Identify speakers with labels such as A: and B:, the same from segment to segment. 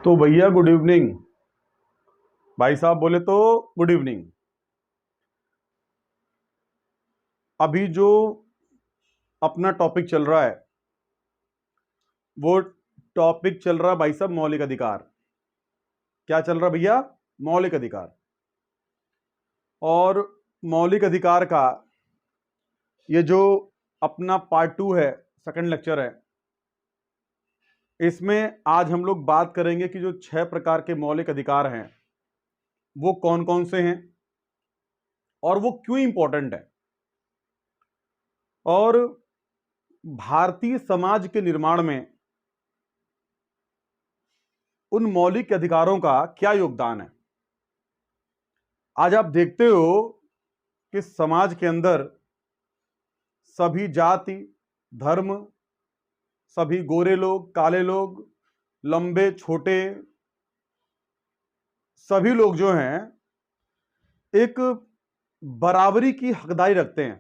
A: तो भैया good evening. भाई साहब बोले तो गुड इवनिंग। अभी जो अपना टॉपिक चल रहा है वो टॉपिक चल रहा है भाई साहब मौलिक अधिकार। क्या चल रहा है भैया? मौलिक अधिकार। और मौलिक अधिकार का ये जो अपना पार्ट 2 है, सेकंड लेक्चर है, इसमें आज हम लोग बात करेंगे कि जो 6 प्रकार के मौलिक अधिकार हैं वो कौन कौन से हैं और वो क्यों इंपॉर्टेंट है, और भारतीय समाज के निर्माण में उन मौलिक अधिकारों का क्या योगदान है। आज आप देखते हो कि समाज के अंदर सभी जाति, धर्म, सभी गोरे लोग, काले लोग, लंबे छोटे, सभी लोग जो हैं एक बराबरी की हकदारी रखते हैं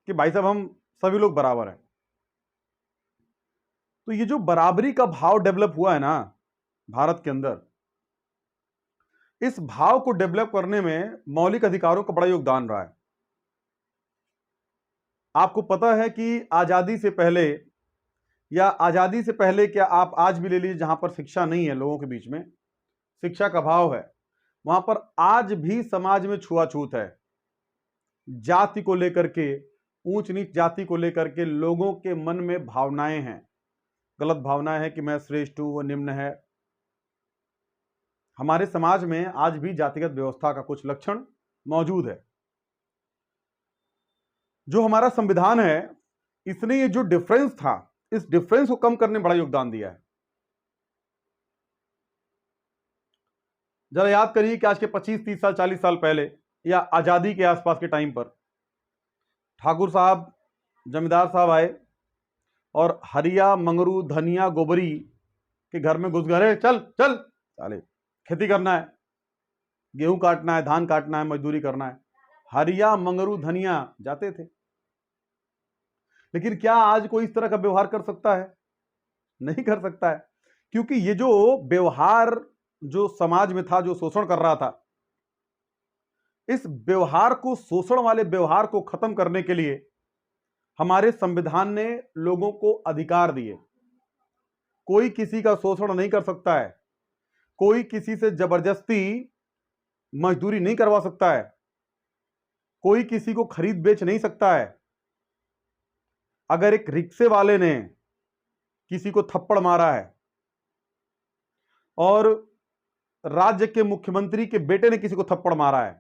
A: कि भाई साहब हम सभी लोग बराबर हैं। तो ये जो बराबरी का भाव डेवलप हुआ है ना भारत के अंदर, इस भाव को डेवलप करने में मौलिक अधिकारों का बड़ा योगदान रहा है। आपको पता है कि आजादी से पहले, या आजादी से पहले क्या, आप आज भी ले लीजिए जहां पर शिक्षा नहीं है, लोगों के बीच में शिक्षा का अभाव है, वहां पर आज भी समाज में छुआछूत है। जाति को लेकर के, ऊंच नीच जाति को लेकर के लोगों के मन में भावनाएं हैं, गलत भावनाएं हैं कि मैं श्रेष्ठ हूं, वो निम्न है। हमारे समाज में आज भी जातिगत व्यवस्था का कुछ लक्षण मौजूद है। जो हमारा संविधान है, इसने ये जो डिफरेंस था, इस डिफरेंस को कम करने में बड़ा योगदान दिया है। जरा याद करिए कि आज के 25, 30 साल, 40 साल पहले या आजादी के आसपास के टाइम पर ठाकुर साहब, जमींदार साहब आए और हरिया, मंगरू, धनिया, गोबरी के घर में घुस गए। चल चल साले, खेती करना है, गेहूं काटना है, धान काटना है, मजदूरी करना है। हरिया, मंगरू, धनिया जाते थे। लेकिन क्या आज कोई इस तरह का व्यवहार कर सकता है? नहीं कर सकता है, क्योंकि ये जो व्यवहार जो समाज में था, जो शोषण कर रहा था, इस व्यवहार को, शोषण वाले व्यवहार को खत्म करने के लिए हमारे संविधान ने लोगों को अधिकार दिए। कोई किसी का शोषण नहीं कर सकता है, कोई किसी से जबरदस्ती मजदूरी नहीं करवा सकता है, कोई किसी को खरीद बेच नहीं सकता है। अगर एक रिक्शे वाले ने किसी को थप्पड़ मारा है और राज्य के मुख्यमंत्री के बेटे ने किसी को थप्पड़ मारा है,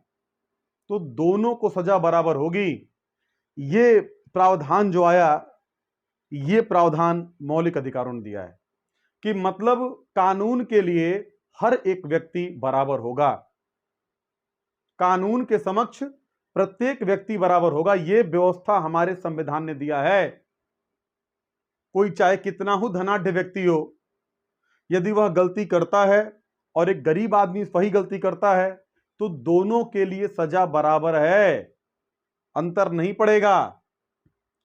A: तो दोनों को सजा बराबर होगी। ये प्रावधान जो आया, ये प्रावधान मौलिक अधिकारों ने दिया है कि मतलब कानून के लिए हर एक व्यक्ति बराबर होगा, कानून के समक्ष प्रत्येक व्यक्ति बराबर होगा। यह व्यवस्था हमारे संविधान ने दिया है। कोई चाहे कितना ही धनाढ्य व्यक्ति हो, यदि वह गलती करता है और एक गरीब आदमी वही गलती करता है, तो दोनों के लिए सजा बराबर है, अंतर नहीं पड़ेगा।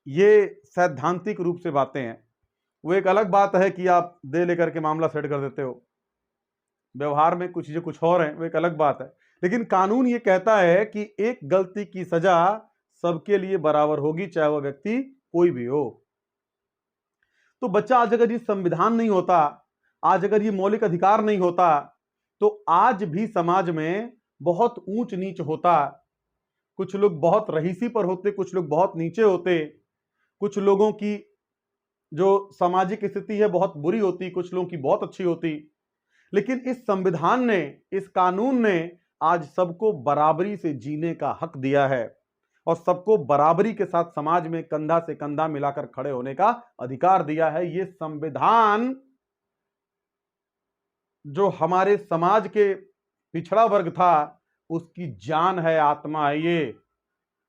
A: ये सैद्धांतिक रूप से बातें हैं। वो एक अलग बात है कि आप दे लेकर के मामला सेट कर देते हो, व्यवहार में कुछ चीजें कुछ और हैं, वो एक अलग बात है। लेकिन कानून ये कहता है कि एक गलती की सजा सबके लिए बराबर होगी, चाहे वह व्यक्ति कोई भी हो। तो बच्चा, आज अगर ये संविधान नहीं होता, आज अगर ये मौलिक अधिकार नहीं होता, तो आज भी समाज में बहुत ऊंच नीच होता। कुछ लोग बहुत रईसी पर होते, कुछ लोग बहुत नीचे होते, कुछ लोगों की जो सामाजिक स्थिति है बहुत बुरी होती, कुछ लोगों की बहुत अच्छी होती। लेकिन इस संविधान ने, इस कानून ने आज सबको बराबरी से जीने का हक दिया है और सबको बराबरी के साथ समाज में कंधा से कंधा मिलाकर खड़े होने का अधिकार दिया है। ये संविधान जो हमारे समाज के पिछड़ा वर्ग था, उसकी जान है, आत्मा है ये,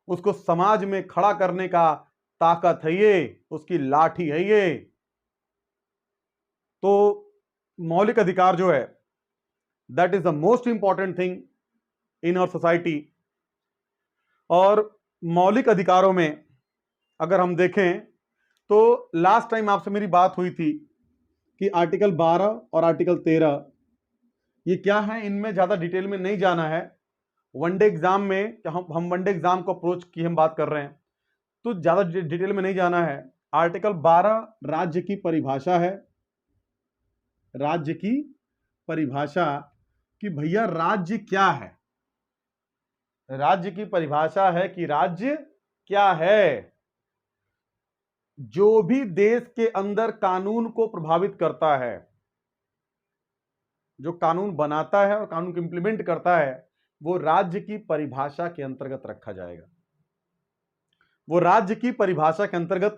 A: उसको समाज में खड़ा करने का ताकत है ये, उसकी लाठी है ये। तो मौलिक अधिकार जो है, that is the most important thing in our society. और मौलिक अधिकारों में अगर हम देखें तो लास्ट टाइम आपसे मेरी बात हुई थी कि आर्टिकल 12 और आर्टिकल 13 ये क्या है, इनमें ज्यादा डिटेल में नहीं जाना है। वनडे एग्जाम में हम वनडे एग्जाम को अप्रोच की हम बात कर रहे हैं, तो ज्यादा डिटेल में नहीं जाना है। आर्टिकल 12 राज्य की परिभाषा है। राज्य की परिभाषा कि भैया राज्य क्या है। राज्य की परिभाषा है कि राज्य क्या है, जो भी देश के अंदर कानून को प्रभावित करता है, जो कानून बनाता है और कानून को इंप्लीमेंट करता है, वो राज्य की परिभाषा के अंतर्गत रखा जाएगा। वो राज्य की परिभाषा के अंतर्गत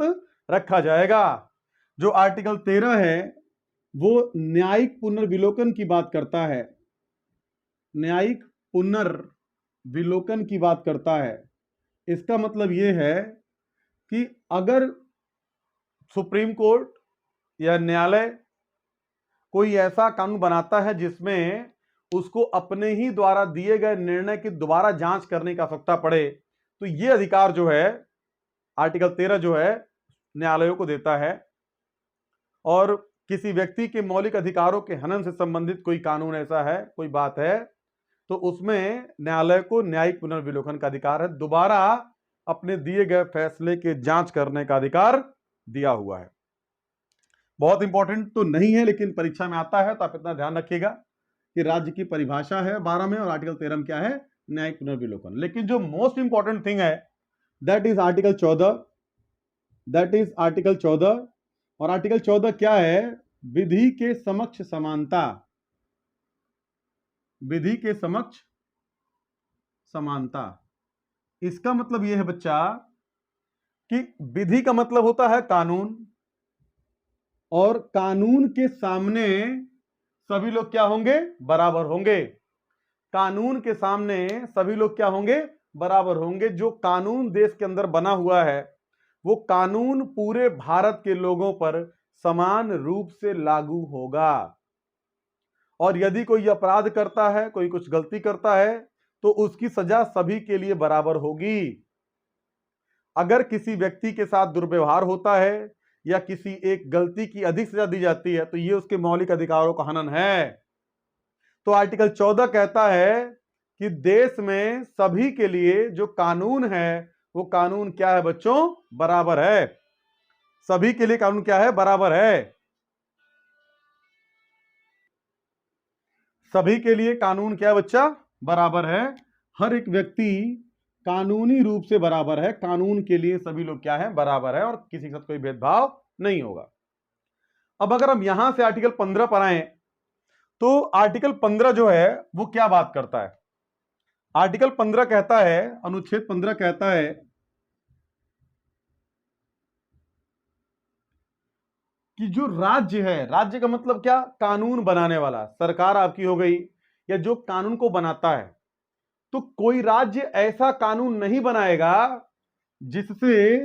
A: रखा जाएगा। जो आर्टिकल 13 है वो न्यायिक पुनर्विलोकन की बात करता है। न्यायिक पुनर्विलोकन की बात करता है। इसका मतलब यह है कि अगर सुप्रीम कोर्ट या न्यायालय कोई ऐसा कानून बनाता है जिसमें उसको अपने ही द्वारा दिए गए निर्णय की दोबारा जांच करने की आवश्यकता पड़े, तो यह अधिकार जो है आर्टिकल 13 जो है न्यायालयों को देता है। और किसी व्यक्ति के मौलिक अधिकारों के हनन से संबंधित कोई कानून ऐसा है, कोई बात है, तो उसमें न्यायालय को न्यायिक पुनर्विलोकन का अधिकार है, दोबारा अपने दिए गए फैसले की जांच करने का अधिकार दिया हुआ है। बहुत इंपॉर्टेंट तो नहीं है, लेकिन परीक्षा में आता है, तो आप इतना ध्यान रखिएगा कि राज्य की परिभाषा है 12 में और आर्टिकल 13 में क्या है, न्यायिक पुनर्विलोकन। लेकिन जो मोस्ट इंपॉर्टेंट थिंग है that is article 14। That is article 14। और आर्टिकल 14 क्या है, विधि के समक्ष समानता। विधि के समक्ष समानता। इसका मतलब यह है बच्चा कि विधि का मतलब होता है कानून, और कानून के सामने सभी लोग क्या होंगे, बराबर होंगे। कानून के सामने सभी लोग क्या होंगे, बराबर होंगे। जो कानून देश के अंदर बना हुआ है वो कानून पूरे भारत के लोगों पर समान रूप से लागू होगा। और यदि कोई अपराध करता है, कोई कुछ गलती करता है, तो उसकी सजा सभी के लिए बराबर होगी। अगर किसी व्यक्ति के साथ दुर्व्यवहार होता है या किसी एक गलती की अधिक सजा दी जाती है, तो यह उसके मौलिक अधिकारों का हनन है। तो आर्टिकल 14 कहता है कि देश में सभी के लिए जो कानून है वो कानून क्या है बच्चों, बराबर है। सभी के लिए कानून क्या है, बराबर है। सभी के लिए कानून क्या है बच्चा, बराबर है। हर एक व्यक्ति कानूनी रूप से बराबर है। कानून के लिए सभी लोग क्या है, बराबर है, और किसी के साथ कोई भेदभाव नहीं होगा। अब अगर हम यहां से आर्टिकल 15 पर आए, तो आर्टिकल 15 जो है वो क्या बात करता है। आर्टिकल 15 कहता है, अनुच्छेद 15 कहता है कि जो राज्य है, राज्य का मतलब क्या, कानून बनाने वाला, सरकार आपकी हो गई, या जो कानून को बनाता है, तो कोई राज्य ऐसा कानून नहीं बनाएगा जिससे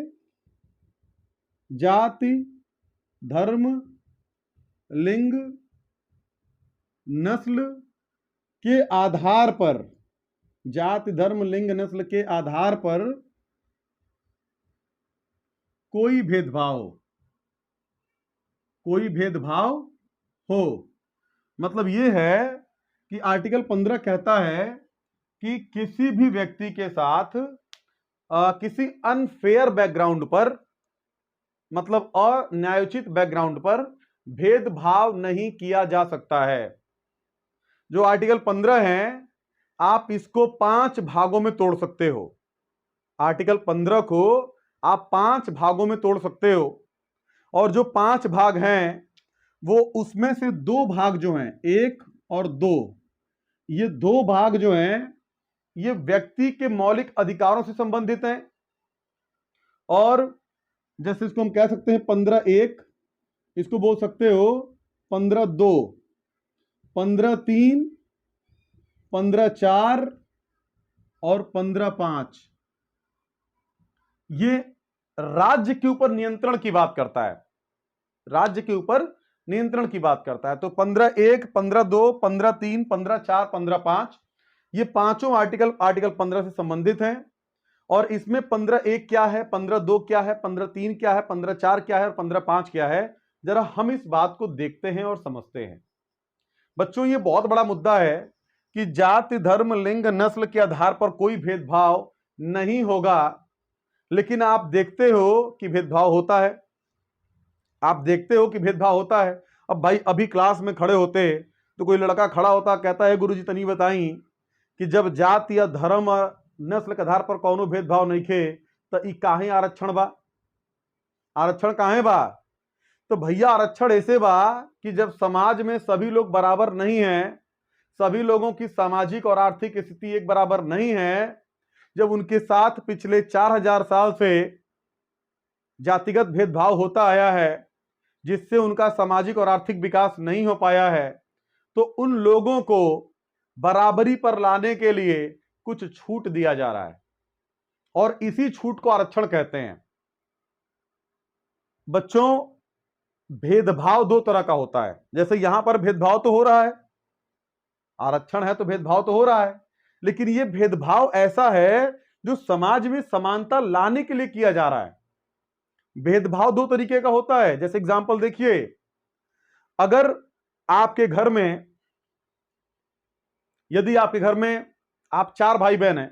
A: जाति, धर्म, लिंग, नस्ल के आधार पर, जाति, धर्म, लिंग, नस्ल के आधार पर कोई भेदभाव हो। मतलब यह है कि आर्टिकल 15 कहता है कि किसी भी व्यक्ति के साथ किसी अनफेयर बैकग्राउंड पर, मतलब अन्यायोचित बैकग्राउंड पर भेदभाव नहीं किया जा सकता है। जो आर्टिकल 15 है आप इसको 5 भागों में तोड़ सकते हो। आर्टिकल 15 को आप 5 भागों में तोड़ सकते हो, और जो 5 भाग हैं वो उसमें से 2 भाग जो हैं, 1 और 2, ये 2 भाग जो हैं ये व्यक्ति के मौलिक अधिकारों से संबंधित हैं। और जैसे इसको हम कह सकते हैं 15(1), इसको बोल सकते हो 15(2), 15(3), 15(4) और 15(5). ये राज्य के ऊपर नियंत्रण की बात करता है। राज्य के ऊपर नियंत्रण की बात करता है। तो 15(1), 15(2), 15(3), 15(4), 15(5) ये पांचों आर्टिकल 15 से संबंधित हैं। और इसमें 15(1) क्या है, 15(2) क्या है, 15(3) क्या है, 15(4) क्या है और 15(5) क्या है, जरा हम इस बात को देखते हैं और समझते हैं। बच्चों ये बहुत बड़ा मुद्दा है कि जाति, धर्म, लिंग, नस्ल के आधार पर कोई भेदभाव नहीं होगा, लेकिन आप देखते हो कि भेदभाव होता है। आप देखते हो कि भेदभाव होता है। अब भाई अभी क्लास में खड़े होते तो कोई लड़का खड़ा होता, कहता है गुरुजी तनी बताई कि जब जाति या धर्म और नस्ल के आधार पर कौनो भेदभाव नहीं खे तो ई काहे आरक्षण बा? आरक्षण काहे बा? तो भैया आरक्षण ऐसे बा कि जब समाज में सभी लोग बराबर नहीं हैं, सभी लोगों की सामाजिक और आर्थिक स्थिति एक बराबर नहीं है, जब उनके साथ पिछले 4000 साल से जातिगत भेदभाव होता आया है, जिससे उनका सामाजिक और आर्थिक विकास नहीं हो पाया है, तो उन लोगों को बराबरी पर लाने के लिए कुछ छूट दिया जा रहा है और इसी छूट को आरक्षण कहते हैं। बच्चों, भेदभाव दो तरह का होता है। जैसे यहां पर भेदभाव तो हो रहा है, आरक्षण है तो भेदभाव तो हो रहा है, लेकिन यह भेदभाव ऐसा है जो समाज में समानता लाने के लिए किया जा रहा है। भेदभाव दो तरीके का होता है। जैसे एग्जांपल देखिए, अगर आपके घर में, यदि आपके घर में आप 4 भाई बहन हैं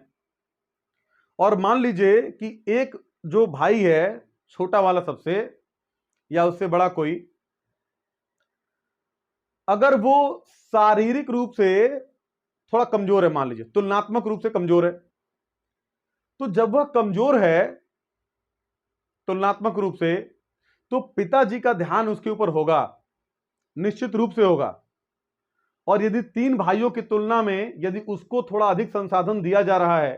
A: और मान लीजिए कि एक जो भाई है छोटा वाला सबसे या उससे बड़ा कोई, अगर वो शारीरिक रूप से थोड़ा कमजोर है, मान लीजिए तुलनात्मक रूप से कमजोर है, तो जब वह कमजोर है तुलनात्मक रूप से, तो पिताजी का ध्यान उसके ऊपर होगा, निश्चित रूप से होगा। और यदि 3 भाइयों की तुलना में यदि उसको थोड़ा अधिक संसाधन दिया जा रहा है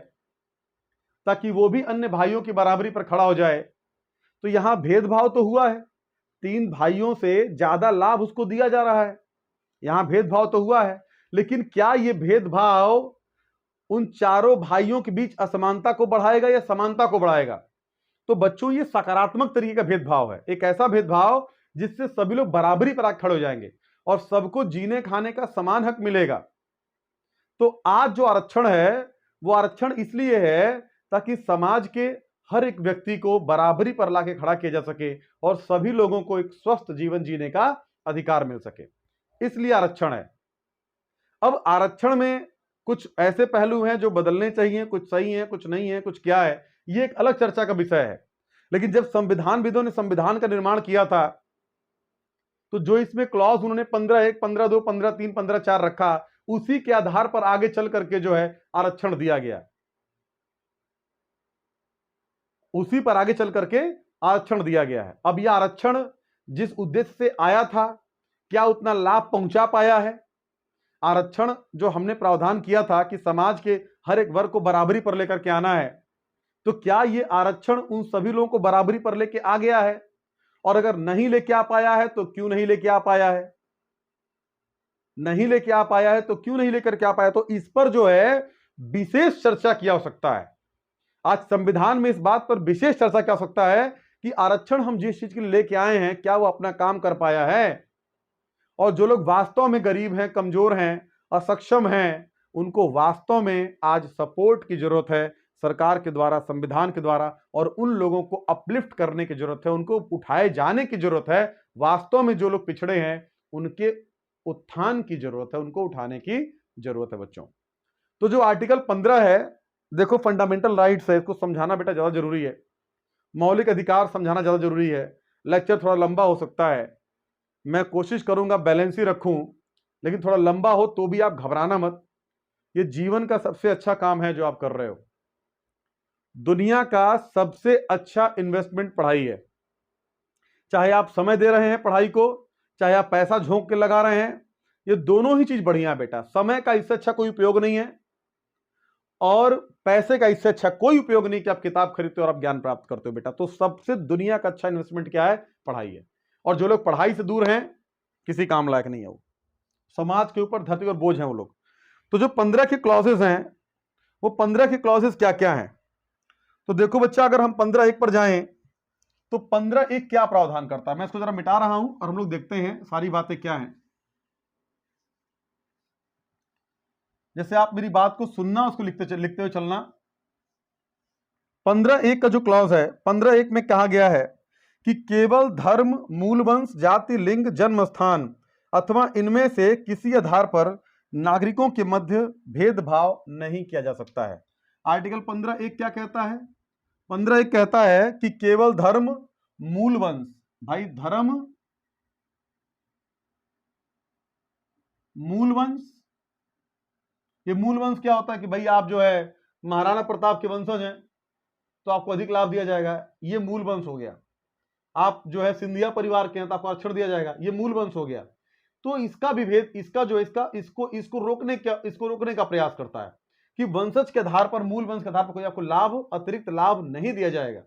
A: ताकि वो भी अन्य भाइयों की बराबरी पर खड़ा हो जाए, तो यहां भेदभाव तो हुआ है, 3 भाइयों से ज्यादा लाभ उसको दिया जा रहा है, यहां भेदभाव तो हुआ है। लेकिन क्या यह भेदभाव उन चारों भाइयों के बीच असमानता को बढ़ाएगा या समानता को बढ़ाएगा? तो बच्चों, ये सकारात्मक तरीके का भेदभाव है, एक ऐसा भेदभाव जिससे सभी लोग बराबरी पर आकर खड़े हो जाएंगे और सबको जीने खाने का समान हक मिलेगा। तो आज जो आरक्षण है वो आरक्षण इसलिए है ताकि समाज के हर एक व्यक्ति को बराबरी पर लाके खड़ा किया जा सके और सभी लोगों को एक स्वस्थ जीवन जीने का अधिकार मिल सके, इसलिए आरक्षण है। अब आरक्षण में कुछ ऐसे पहलू हैं जो बदलने चाहिए, कुछ सही है, कुछ नहीं है, कुछ क्या है, ये एक अलग चर्चा का विषय है। लेकिन जब संविधानविदों ने संविधान का निर्माण किया था तो जो इसमें क्लॉज उन्होंने 15(1), 15(2), 15(3), 15(4) रखा, उसी के आधार पर आगे चल करके जो है आरक्षण दिया गया, उसी पर आगे चल करके आरक्षण दिया गया है। अब यह आरक्षण जिस उद्देश्य से आया था, क्या उतना लाभ पहुंचा पाया है? आरक्षण जो हमने प्रावधान किया था कि समाज के हर एक वर्ग को बराबरी पर लेकर के आना है, तो क्या यह आरक्षण उन सभी लोगों को बराबरी पर लेके आ गया है? और अगर नहीं लेके आ पाया है तो क्यों नहीं लेके आ पाया है? नहीं लेके आ पाया है तो क्यों नहीं लेकर के आ पाया? तो इस पर जो है विशेष चर्चा की आवश्यकता है। आज संविधान में इस बात पर विशेष चर्चा की आवश्यकता है कि आरक्षण हम जिस चीज के लिए लेके आए हैं, क्या वो अपना काम कर पाया है? और जो लोग वास्तव में गरीब हैं, कमजोर हैं, असक्षम हैं, उनको वास्तव में आज सपोर्ट की जरूरत है सरकार के द्वारा, संविधान के द्वारा, और उन लोगों को अपलिफ्ट करने की जरूरत है, उनको उठाए जाने की जरूरत है। वास्तव में जो लोग पिछड़े हैं उनके उत्थान की जरूरत है, उनको उठाने की जरूरत है बच्चों। तो जो आर्टिकल 15 है, देखो फंडामेंटल राइट्स है, इसको समझाना बेटा ज्यादा जरूरी है, मौलिक अधिकार समझाना ज्यादा जरूरी है। लेक्चर थोड़ा लंबा हो सकता है, मैं कोशिश करूंगा बैलेंस ही रखूं, लेकिन थोड़ा लंबा हो तो भी आप घबराना मत। ये जीवन का सबसे अच्छा काम है जो आप कर रहे हो। दुनिया का सबसे अच्छा इन्वेस्टमेंट पढ़ाई है। चाहे आप समय दे रहे हैं पढ़ाई को, चाहे आप पैसा झोंक के लगा रहे हैं, ये दोनों ही चीज बढ़िया है बेटा। समय का इससे अच्छा कोई उपयोग नहीं है और पैसे का इससे अच्छा कोई उपयोग नहीं कि आप किताब खरीदते हो और आप ज्ञान प्राप्त करते हो बेटा। तो सबसे दुनिया का अच्छा इन्वेस्टमेंट क्या है? पढ़ाई है। और जो लोग पढ़ाई से दूर हैं, किसी काम लायक नहीं है वो, समाज के ऊपर धरती पर बोझ हैं वो लोग। तो जो 15 के क्लॉजेस हैं, वो 15 के क्लॉजेस क्या क्या हैं? तो देखो बच्चा, अगर हम 15(1) पर जाएं तो 15(1) क्या प्रावधान करता है? मैं इसको जरा मिटा रहा हूं और हम लोग देखते हैं सारी बातें क्या हैं। जैसे आप मेरी बात को सुनना, उसको लिखते हुए चलना। 15(1) का जो क्लॉज है, 15(1) में कहा गया है कि केवल धर्म, मूल वंश, जाति, लिंग, जन्म स्थान अथवा इनमें से किसी आधार पर नागरिकों के मध्य भेदभाव नहीं किया जा सकता है। आर्टिकल 15(1) क्या कहता है? 15(1) कहता है कि केवल धर्म, मूल वंश, भाई धर्म, मूल वंश, ये मूल वंश क्या होता है कि भाई आप जो है महाराणा प्रताप के वंशज हैं तो आपको अधिक लाभ दिया जाएगा, ये मूल वंश हो गया। आप जो है सिंधिया परिवार के हैं तो आपको आरक्षण दिया जाएगा, ये मूल वंश हो गया। तो इसका विभेद, इसका जो इसको रोकने का प्रयास करता है कि वंशज के आधार पर, मूल वंश के आधार पर कोई आपको लाभ, अतिरिक्त लाभ नहीं दिया जाएगा।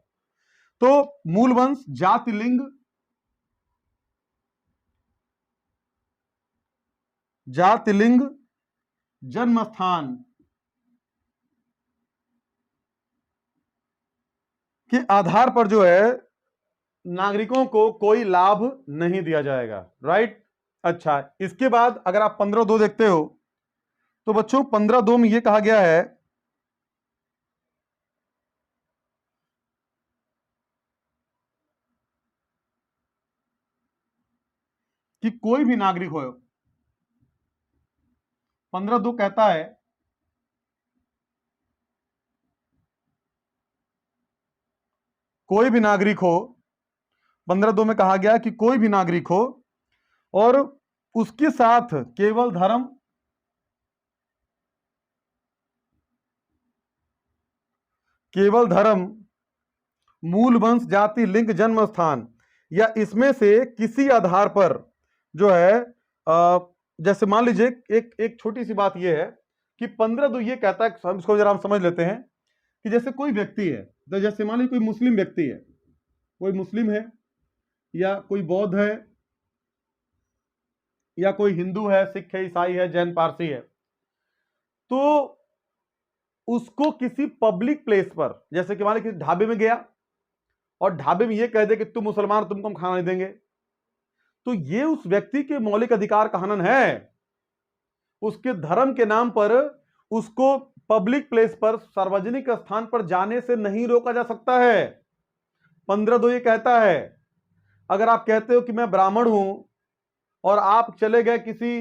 A: तो मूल वंश, जाति, लिंग, जन्म स्थान के आधार पर जो है नागरिकों को कोई लाभ नहीं दिया जाएगा। राइट। अच्छा, इसके बाद अगर आप 15(2) देखते हो तो बच्चों 15(2) में यह कहा गया है कि कोई भी नागरिक हो, 15(2) कहता है कोई भी नागरिक हो, 15(2) में कहा गया कि कोई भी नागरिक हो और उसके साथ केवल धर्म, मूल वंश, जाति, लिंग, जन्म स्थान या इसमें से किसी आधार पर जो है जैसे मान लीजिए एक छोटी सी बात यह है कि 15(2) ये कहता है, हम इसको जरा हम समझ लेते हैं कि जैसे कोई व्यक्ति है, तो जैसे मान लीजिए कोई मुस्लिम व्यक्ति है, कोई मुस्लिम है या कोई बौद्ध है या कोई हिंदू है, सिख है, ईसाई है, जैन, पारसी है, तो उसको किसी पब्लिक प्लेस पर, जैसे कि मान लीजिए किसी ढाबे में गया और ढाबे में यह कह दे कि तुम मुसलमान, तुमको हम खाना नहीं देंगे, तो यह उस व्यक्ति के मौलिक अधिकार का हनन है। उसके धर्म के नाम पर उसको पब्लिक प्लेस पर, सार्वजनिक स्थान पर जाने से नहीं रोका जा सकता है। 15(2) ये कहता है अगर आप कहते हो कि मैं ब्राह्मण हूं और आप चले गए किसी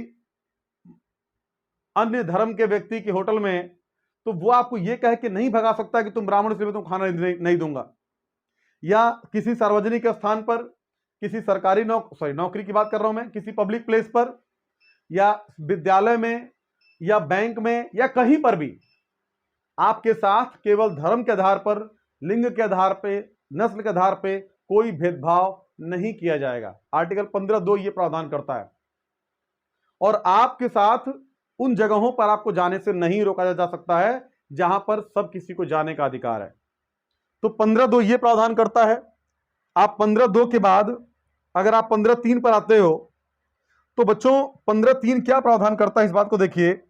A: अन्य धर्म के व्यक्ति के होटल में, तो वो आपको यह कह के नहीं भगा सकता कि तुम ब्राह्मण इसलिए मैं तुम खाना नहीं दूंगा। या किसी सार्वजनिक स्थान पर, किसी सरकारी नौकरी की बात कर रहा हूं मैं, किसी पब्लिक प्लेस पर या विद्यालय में या बैंक में या कहीं पर भी आपके साथ केवल धर्म के आधार पर, लिंग के आधार पे, नस्ल के आधार पे कोई भेदभाव नहीं किया जाएगा। आर्टिकल 15(2) ये प्रावधान करता है। और आपके साथ उन जगहों पर आपको जाने से नहीं रोका जा सकता है जहां पर सब किसी को जाने का अधिकार है। तो 15(2) ये प्रावधान करता है। आप 15(2) के बाद अगर आप 15(3) पर आते हो तो बच्चों 15(3) क्या प्रावधान करता है, इस बात को देखिए।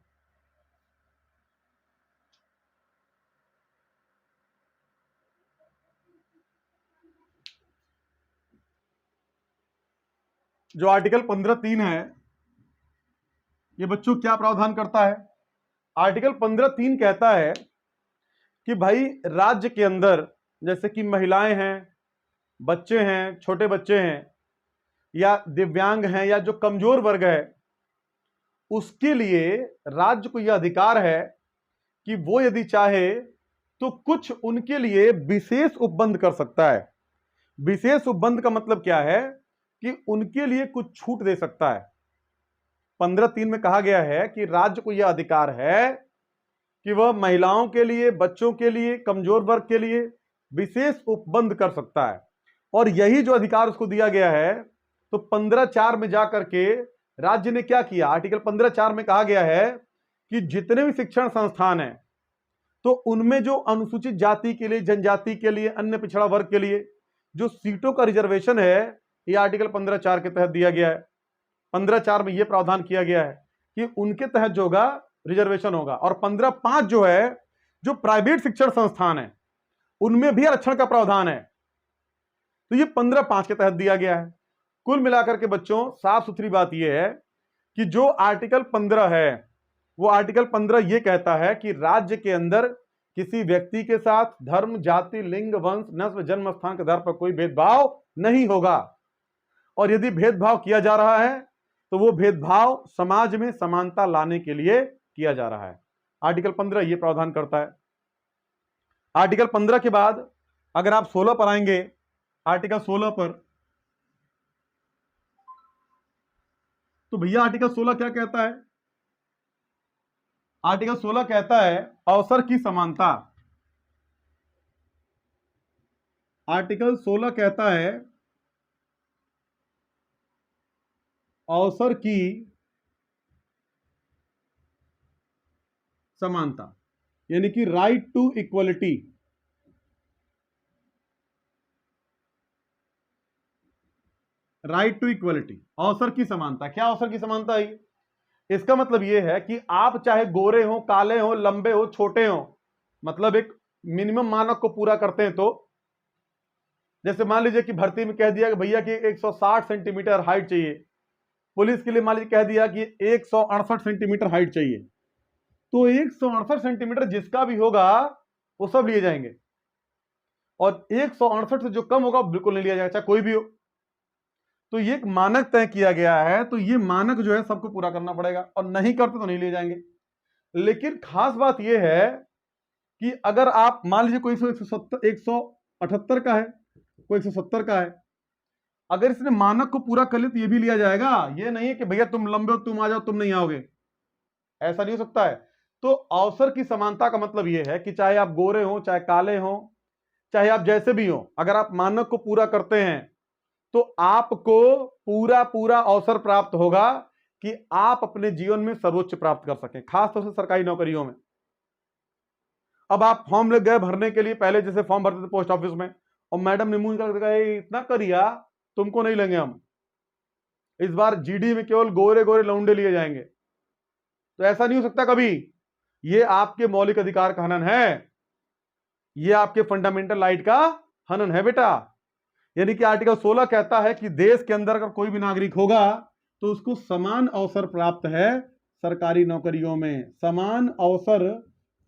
A: जो आर्टिकल 15(3) है ये बच्चों क्या प्रावधान करता है? आर्टिकल 15(3) कहता है कि भाई राज्य के अंदर जैसे कि महिलाएं हैं, बच्चे हैं, छोटे बच्चे हैं या दिव्यांग हैं या जो कमजोर वर्ग है, उसके लिए राज्य को यह अधिकार है कि वो यदि चाहे तो कुछ उनके लिए विशेष उपबंध कर सकता है। विशेष उपबंध का मतलब क्या है कि उनके लिए कुछ छूट दे सकता है। 15(3) में कहा गया है कि राज्य को यह अधिकार है कि वह महिलाओं के लिए, बच्चों के लिए, कमजोर वर्ग के लिए विशेष उपबंध कर सकता है। और यही जो अधिकार उसको दिया गया है, तो 15(4) में जाकर के राज्य ने क्या किया? आर्टिकल 15(4) में कहा गया है कि जितने भी शिक्षण संस्थान हैं तो उनमें जो अनुसूचित जाति के लिए, जनजाति के लिए, अन्य पिछड़ा वर्ग के लिए जो सीटों का रिजर्वेशन है, यह आर्टिकल 15(4) के तहत दिया गया है। 15(4) में यह प्रावधान किया गया है कि उनके तहत जो होगा रिजर्वेशन होगा। और 15(5) जो है, जो प्राइवेट शिक्षण संस्थान है उनमें भी आरक्षण का प्रावधान है, तो यह 15(5) के तहत दिया गया है। कुल मिलाकर के बच्चों साफ सुथरी बात यह है कि जो आर्टिकल 15 है वो आर्टिकल 15 यह कहता है कि राज्य के अंदर किसी व्यक्ति के साथ धर्म, जाति, लिंग, वंश, नस्ल, जन्म स्थान के आधार पर कोई भेदभाव नहीं होगा। और यदि भेदभाव किया जा रहा है तो वो भेदभाव समाज में समानता लाने के लिए किया जा रहा है। आर्टिकल 15 ये प्रावधान करता है। आर्टिकल 15 के बाद अगर आप 16 पर आएंगे, आर्टिकल 16 पर, तो भैया आर्टिकल 16 क्या कहता है? आर्टिकल 16 कहता है अवसर की समानता। आर्टिकल 16 कहता है अवसर की समानता, यानी कि right to equality. Right to equality, अवसर की समानता। क्या अवसर की समानता है? इसका मतलब यह है कि आप चाहे गोरे हो, काले हो, लंबे हो, छोटे हो, मतलब एक मिनिमम मानक को पूरा करते हैं। तो जैसे मान लीजिए कि भर्ती में कह दिया कि भैया कि 160 सेंटीमीटर हाइट चाहिए, पुलिस के लिए मान लीजिए कह दिया कि 168 सेंटीमीटर हाइट चाहिए, तो 168 सेंटीमीटर जिसका भी होगा वो सब लिए जाएंगे, और 168 से जो कम होगा बिल्कुल नहीं लिया जाएगा, चाहे कोई भी हो। तो ये एक मानक तय किया गया है, तो ये मानक जो है सबको पूरा करना पड़ेगा, और नहीं करते तो नहीं लिए जाएंगे। लेकिन खास बात यह है कि अगर आप मान लीजिए कोई 178 का है, कोई 170 का है, अगर इसने मानक को पूरा कर लिया तो ये भी लिया जाएगा। ये नहीं है कि भैया तुम लंबे हो, तुम आ जाओ, तुम नहीं आओगे, ऐसा नहीं हो सकता है। तो अवसर की समानता का मतलब यह है कि चाहे आप गोरे हो, चाहे काले हो, चाहे आप जैसे भी हो, अगर आप मानक को पूरा करते हैं तो आपको पूरा पूरा अवसर प्राप्त होगा कि आप अपने जीवन में सर्वोच्च प्राप्त कर सकें, खासतौर से सरकारी नौकरियों में। अब आप फॉर्म ले गए भरने के लिए, पहले जैसे फॉर्म भरते थे पोस्ट ऑफिस में, और मैडम ने मुंह कर दिया इतना करिया, तुमको नहीं लेंगे हम, इस बार जीडी में केवल गोरे गोरे लौंडे लिए जाएंगे। तो ऐसा नहीं हो सकता कभी। ये आपके मौलिक अधिकार का हनन है, ये आपके फंडामेंटल राइट का हनन है बेटा। यानी कि आर्टिकल 16 कहता है कि देश के अंदर अगर कोई भी नागरिक होगा तो उसको समान अवसर प्राप्त है सरकारी नौकरियों में। समान अवसर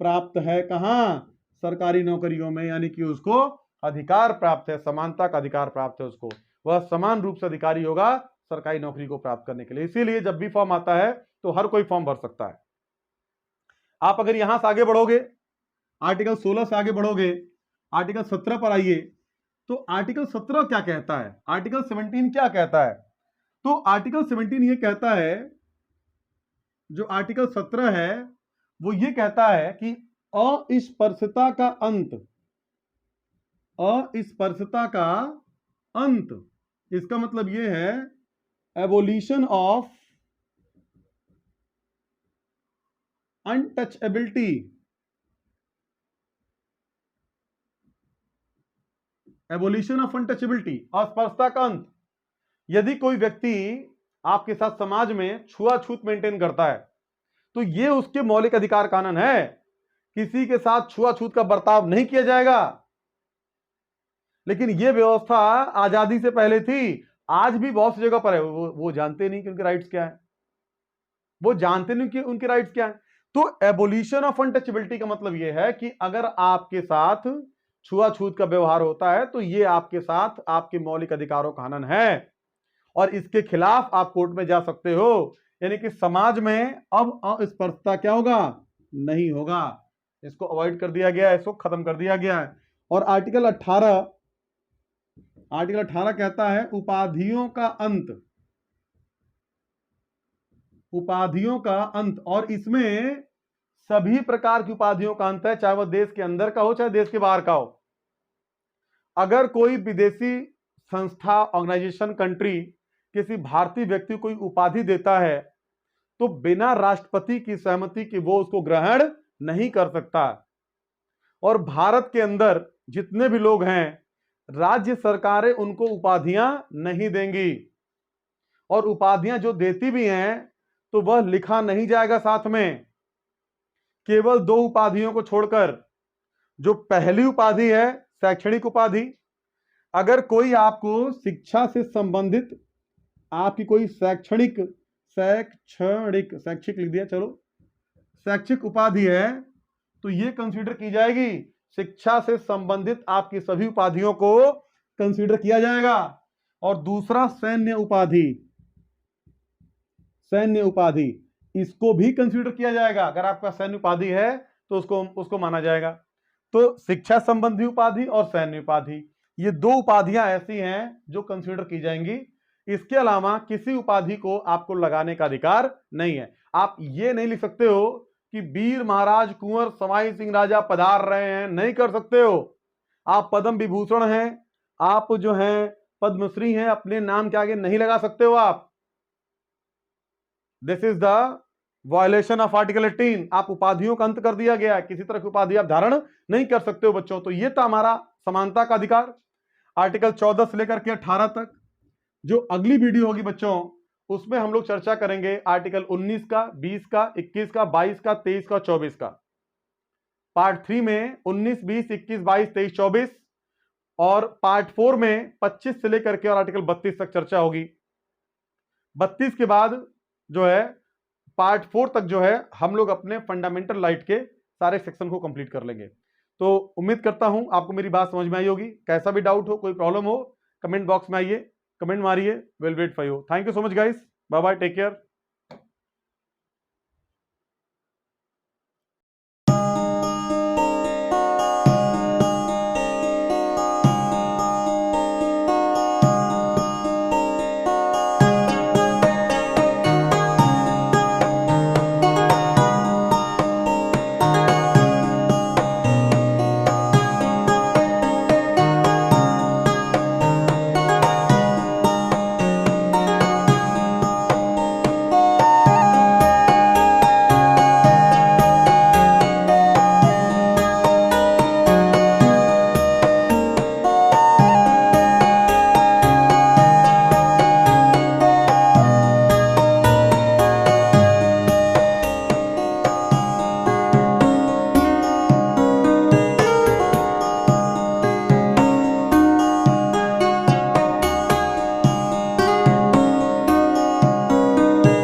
A: प्राप्त है कहां? सरकारी नौकरियों में, यानी कि उसको अधिकार प्राप्त है, समानता का अधिकार प्राप्त है उसको, वह समान रूप से अधिकारी होगा सरकारी नौकरी को प्राप्त करने के लिए। इसीलिए जब भी फॉर्म आता है तो हर कोई फॉर्म भर सकता है। आप अगर यहां से आगे बढ़ोगे, आर्टिकल 16 से आगे बढ़ोगे, आर्टिकल 17 पर आइए, तो आर्टिकल 17 क्या कहता है? आर्टिकल 17 क्या कहता है? तो आर्टिकल 17 ये कहता है, जो आर्टिकल 17 है वो ये कहता है कि अस्पृश्यता का अंत, अस्पृश्यता का अंत, इसका मतलब ये है abolition of untouchability, abolition of untouchability, अस्पृश्यता का अंत। यदि कोई व्यक्ति आपके साथ समाज में छुआछूत मेंटेन करता है तो यह उसके मौलिक अधिकार कानून है, किसी के साथ छुआछूत का बर्ताव नहीं किया जाएगा। लेकिन यह व्यवस्था आजादी से पहले थी, आज भी बहुत सी जगह पर है, वो जानते नहीं कि उनके राइट्स क्या है, वो जानते नहीं कि उनके राइट्स क्या है। तो एबोलिशन ऑफ अनटचेबिलिटी का मतलब यह है कि अगर आपके साथ छुआछूत का व्यवहार होता है तो यह आपके साथ आपके मौलिक अधिकारों का हनन है, और इसके खिलाफ आप कोर्ट में जा सकते हो। यानी कि समाज में अब अस्पृश्यता क्या होगा? नहीं होगा, इसको अवॉइड कर दिया गया है, इसको खत्म कर दिया गया है। और आर्टिकल 18, आर्टिकल 18 कहता है उपाधियों का अंत, उपाधियों का अंत, और इसमें सभी प्रकार की उपाधियों का अंत है, चाहे वह देश के अंदर का हो चाहे देश के बाहर का हो। अगर कोई विदेशी संस्था, ऑर्गेनाइजेशन, कंट्री किसी भारतीय व्यक्ति को कोई उपाधि देता है तो बिना राष्ट्रपति की सहमति के वो उसको ग्रहण नहीं कर सकता। और भारत के अंदर जितने भी लोग हैं, राज्य सरकारें उनको उपाधियां नहीं देंगी, और उपाधियां जो देती भी हैं तो वह लिखा नहीं जाएगा साथ में। केवल 2 उपाधियों को छोड़कर, जो पहली उपाधि है शैक्षणिक उपाधि, अगर कोई आपको शिक्षा से संबंधित आपकी कोई शैक्षणिक शैक्षिक लिख दिया, चलो शैक्षिक उपाधि है तो यह कंसीडर की जाएगी, शिक्षा से संबंधित आपकी सभी उपाधियों को कंसीडर किया जाएगा। और दूसरा सैन्य उपाधि, सैन्य उपाधि, इसको भी कंसीडर किया जाएगा। अगर आपका सैन्य उपाधि है तो उसको माना जाएगा। तो शिक्षा संबंधी उपाधि और सैन्य उपाधि, ये दो उपाधियां ऐसी हैं जो कंसीडर की जाएंगी। इसके अलावा किसी उपाधि को आपको लगाने का अधिकार नहीं है। आप ये नहीं लिख सकते हो कि वीर महाराज कुंवर सवाई सिंह राजा पधार रहे हैं, नहीं कर सकते हो। आप पद्म विभूषण हैं, आप जो हैं पद्मश्री हैं, अपने नाम के आगे नहीं लगा सकते हो आप। This is the violation of article 18। आप उपाधियों का अंत कर दिया गया है, किसी तरह की उपाधि आप धारण नहीं कर सकते हो बच्चों। तो ये था हमारा समानता का अधिकार, आर्टिकल 14 से लेकर के 18 तक। जो अगली वीडियो होगी बच्चों, उसमें हम लोग चर्चा करेंगे आर्टिकल 19 का, 20 का, 21 का, 22 का, 23 का, 24 का। पार्ट 3 में 19, 20, 21, 22, 23, 24 और पार्ट 4 में 25 से लेकर के और आर्टिकल 32 तक चर्चा होगी। 32 के बाद जो है पार्ट 4 तक जो है हम लोग अपने फंडामेंटल राइट के सारे सेक्शन को कंप्लीट कर लेंगे। तो उम्मीद करता हूं आपको मेरी बात समझ में आई होगी। कैसा भी डाउट हो, कोई प्रॉब्लम हो, कमेंट बॉक्स में आइए, कमेंट मारिए, will wait for you. Thank you so much guys, bye bye, take care.